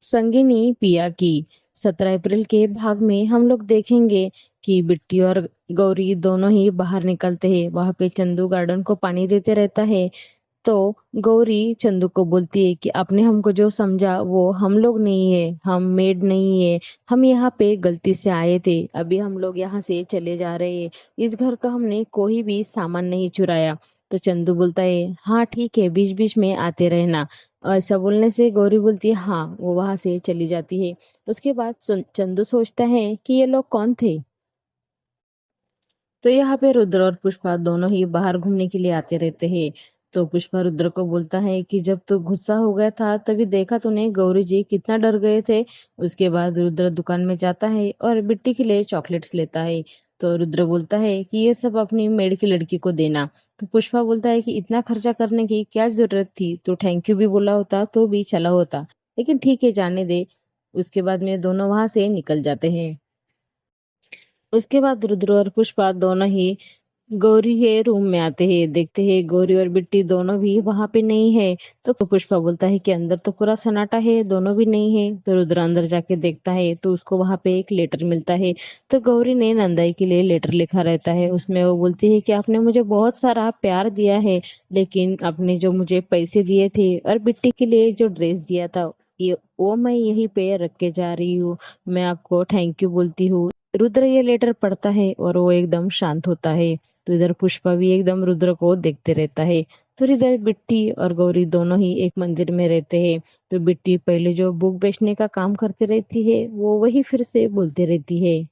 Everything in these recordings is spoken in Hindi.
संगिनी पिया की 17 अप्रैल के भाग में हम लोग देखेंगे कि बिट्टी और गौरी दोनों ही बाहर निकलते हैं। वहां पे चंदू गार्डन को पानी देते रहता है। तो गौरी चंदू को बोलती है कि आपने हमको जो समझा वो हम लोग नहीं है, हम मेड नहीं है। हम यहाँ पे गलती से आए थे, अभी हम लोग यहाँ से चले जा रहे हैं। इस घर का हमने कोई भी सामान नहीं चुराया। तो चंदू बोलता है हाँ ठीक है, बीच बीच में आते रहना। ऐसा बोलने से गौरी बोलती है हाँ, वो वहां से चली जाती है। उसके बाद चंदू सोचता है कि ये लोग कौन थे। तो यहाँ पे रुद्र और पुष्पा दोनों ही बाहर घूमने के लिए आते रहते हैं। तो पुष्पा रुद्र को बोलता है कि जब तू गुस्सा हो गया था तभी देखा तूने गौरी जी कितना डर गए थे। उसके बाद रुद्र दुकान में जाता है और बिट्टी के लिए चॉकलेट्स लेता है। तो रुद्र बोलता है कि ये सब अपनी मेड की लड़की को देना। तो पुष्पा बोलता है कि इतना खर्चा करने की क्या जरूरत थी, तो थैंक यू भी बोला होता तो भी चला होता, लेकिन ठीक है जाने दे। उसके बाद में दोनों वहां से निकल जाते हैं। उसके बाद रुद्र और पुष्पा दोनों ही गौरी के रूम में आते हैं। देखते हैं गौरी और बिट्टी दोनों भी वहां पे नहीं है। तो पुष्पा बोलता है कि अंदर तो पूरा सन्नाटा है, दोनों भी नहीं है। तो रुद्र अंदर जाके देखता है तो उसको वहां पे एक लेटर मिलता है। तो गौरी ने नंदाई के लिए लेटर लिखा रहता है। उसमें वो बोलती है कि आपने मुझे बहुत सारा प्यार दिया है, लेकिन आपने जो मुझे पैसे दिए थे और बिट्टी के लिए जो ड्रेस दिया था, ये वो मैं यहीं पे रख के जा रही हूँ। मैं आपको थैंक यू बोलती हूँ। रुद्र ये लेटर पढ़ता है और वो एकदम शांत होता है। तो इधर पुष्पा भी एकदम रुद्र को देखते रहता है। तो इधर बिट्टी और गौरी दोनों ही एक मंदिर में रहते हैं। तो बिट्टी पहले जो बुक बेचने का काम करती रहती है वो वही फिर से बोलती रहती है।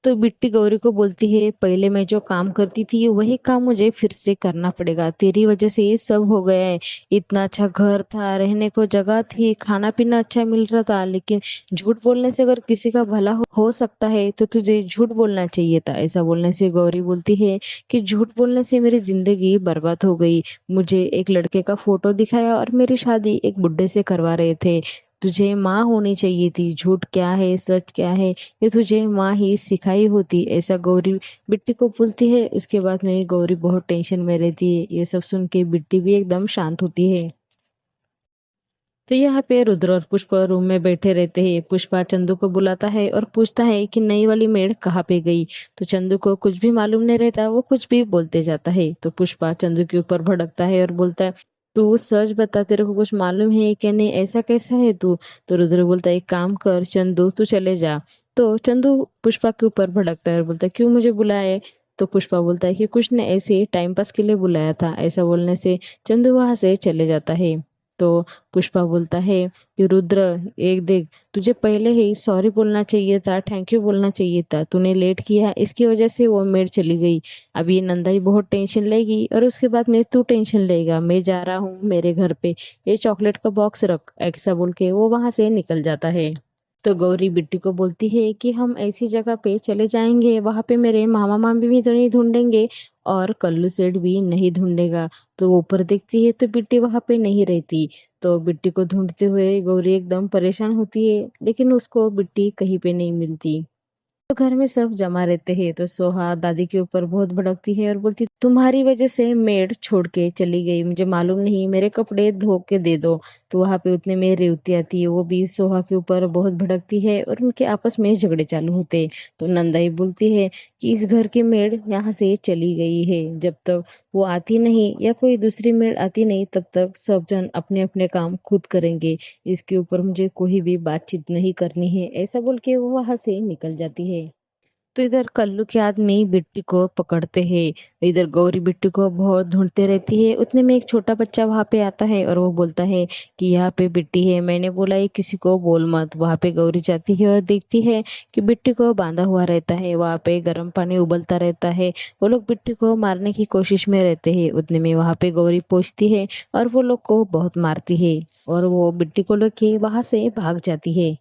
तो बिट्टी गौरी को बोलती है पहले मैं जो काम करती थी वही काम मुझे फिर से करना पड़ेगा, तेरी वजह से ये सब हो गया है। इतना अच्छा घर था, रहने को जगह थी, खाना पीना अच्छा मिल रहा था, लेकिन झूठ बोलने से अगर किसी का भला हो सकता है तो तुझे झूठ बोलना चाहिए था। ऐसा बोलने से गौरी बोलती है कि झूठ बोलने से मेरी जिंदगी बर्बाद हो गई। मुझे एक लड़के का फोटो दिखाया और मेरी शादी एक बुड्ढे से करवा रहे थे। तुझे माँ होनी चाहिए थी, झूठ क्या है सच क्या है ये तुझे माँ ही सिखाई होती। ऐसा गौरी बिट्टी को बोलती है। उसके बाद में गौरी बहुत टेंशन में रहती है। ये सब सुन के बिट्टी भी एकदम शांत होती है। तो यहाँ पे रुद्र और पुष्पा रूम में बैठे रहते हैं। पुष्पा चंदू को बुलाता है और पूछता है कि नई वाली मेड कहाँ पे गई। तो चंदू को कुछ भी मालूम नहीं रहता, वो कुछ भी बोलते जाता है। तो पुष्पा चंदू के ऊपर भड़कता है और बोलता है तू सच बता, तेरे को कुछ मालूम है क्या नहीं, ऐसा कैसा है तू। तो रुद्र बोलता है एक काम कर चंदू, तू चले जा। तो चंदू पुष्पा के ऊपर भड़कता है और बोलता है क्यों मुझे बुलाया है। तो पुष्पा बोलता है कि कुछ ने ऐसे टाइम पास के लिए बुलाया था। ऐसा बोलने से चंदू वहां से चले जाता है। तो पुष्पा बोलता है कि रुद्र एक देख, तुझे पहले ही सॉरी बोलना चाहिए था, थैंक यू बोलना चाहिए था, तूने लेट किया इसकी वजह से वो मेड चली गई। अब ये नंदाई बहुत टेंशन लेगी और उसके बाद में तू टेंशन लेगा। मैं जा रहा हूँ मेरे घर पे, ये चॉकलेट का बॉक्स रख। ऐसा बोल के वो वहां से निकल जाता है। तो गौरी बिट्टी को बोलती है कि हम ऐसी जगह पे चले जाएंगे, वहां पे मेरे मामा मामी भी तो नहीं ढूंढेंगे और कल्लू सेठ भी नहीं ढूंढेगा। तो वो ऊपर देखती है तो बिट्टी वहां पे नहीं रहती। तो बिट्टी को ढूंढते हुए गौरी एकदम परेशान होती है, लेकिन उसको बिट्टी कहीं पे नहीं मिलती। तो घर में सब जमा रहते हैं। तो सोहा दादी के ऊपर बहुत भड़कती है और बोलती तुम्हारी वजह से मेड छोड़ के चली गई, मुझे मालूम नहीं, मेरे कपड़े धो के दे दो। तो वहां पे उतने में रेवती आती है, वो भी सोहा के ऊपर बहुत भड़कती है और उनके आपस में झगड़े चालू होते हैं। तो नंदाई बोलती है कि इस घर की मेड यहाँ से चली गई है, जब तक वो आती नहीं या कोई दूसरी मेड आती नहीं तब तक सब जन अपने अपने काम खुद करेंगे। इसके ऊपर मुझे कोई भी बातचीत नहीं करनी है। ऐसा बोल के वो वहां से निकल जाती है। तो इधर कल्लू के आदमी बिट्टी को पकड़ते हैं। इधर गौरी बिट्टी को बहुत ढूंढते रहती है। उतने में एक छोटा बच्चा वहां पे आता है और वो बोलता है कि यहाँ पे बिट्टी है, मैंने बोला ये किसी को बोल मत। वहां पे गौरी जाती है और देखती है कि बिट्टी को बांधा हुआ रहता है, वहां पे गर्म पानी उबलता रहता है। वो लोग बिट्टी को मारने की कोशिश में रहते हैं। उतने में वहां पे गौरी पहुंचती है और वो लोग को बहुत मारती है और वो बिट्टी को लेके वहां से भाग जाती है।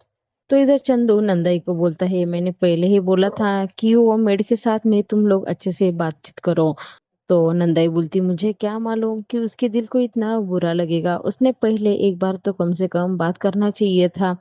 तो इधर चंदू नंदाई को बोलता है मैंने पहले ही बोला था कि वो मेड के साथ में तुम लोग अच्छे से बातचीत करो। तो नंदाई बोलती मुझे क्या मालूम कि उसके दिल को इतना बुरा लगेगा, उसने पहले एक बार तो कम से कम बात करना चाहिए था।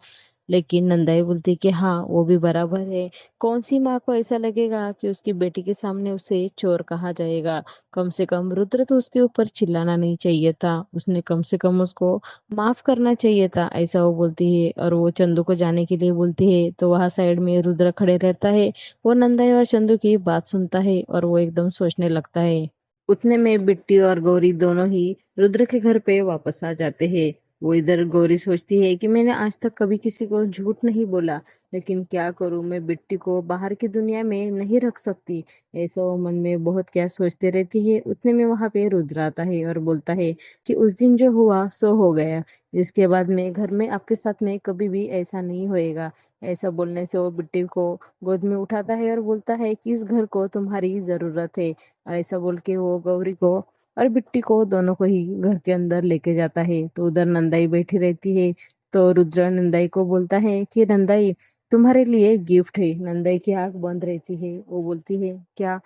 लेकिन नंदाई बोलती कि हाँ वो भी बराबर है। कौन सी माँ को ऐसा लगेगा कि उसकी बेटी के सामने उसे चोर कहा जाएगा। कम से कम रुद्र तो उसके ऊपर चिल्लाना नहीं चाहिए था, उसने कम से कम उसको माफ करना चाहिए था, ऐसा वो बोलती है। और वो चंदू को जाने के लिए बोलती है तो वहां साइड में रुद्र खड़े रहता है। वो नंदाई और चंदू की बात सुनता है और वो एकदम सोचने लगता है। उतने में बिट्टी और गौरी दोनों ही रुद्र के घर पे वापस आ जाते हैं। वो इधर गौरी सोचती है कि मैंने आज तक कभी किसी को झूठ नहीं बोला, लेकिन क्या करूं, मैं बिट्टी को बाहर की दुनिया में नहीं रख सकती। ऐसा वो मन में बहुत क्या सोचते रहती है। उतने में वहां पे रुद्र आता है और बोलता है कि उस दिन जो हुआ सो हो गया, इसके बाद में घर में आपके साथ में कभी भी ऐसा नहीं होएगा। ऐसा बोलने से वो बिट्टी को गोद में उठाता है और बोलता है कि इस घर को तुम्हारी जरूरत है। ऐसा बोल के वो गौरी को और बिट्टी को दोनों को ही घर के अंदर लेके जाता है। तो उधर नंदाई बैठी रहती है। तो रुद्र नंदाई को बोलता है कि नंदाई, तुम्हारे लिए गिफ्ट है। नंदाई की आंख बंद रहती है। वो बोलती है, क्या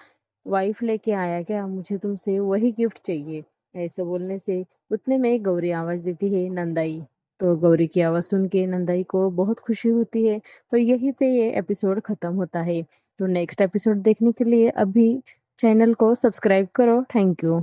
वाइफ लेके आया क्या, मुझे तुमसे वही गिफ्ट चाहिए। ऐसा बोलने से उतने में गौरी आवाज देती है, नंदाई। तो गौरी की आवाज सुन के नंदाई को बहुत खुशी होती है। तो यहीं पे ये एपिसोड खत्म होता है। तो नेक्स्ट एपिसोड देखने के लिए अभी चैनल को सब्सक्राइब करो। Thank you.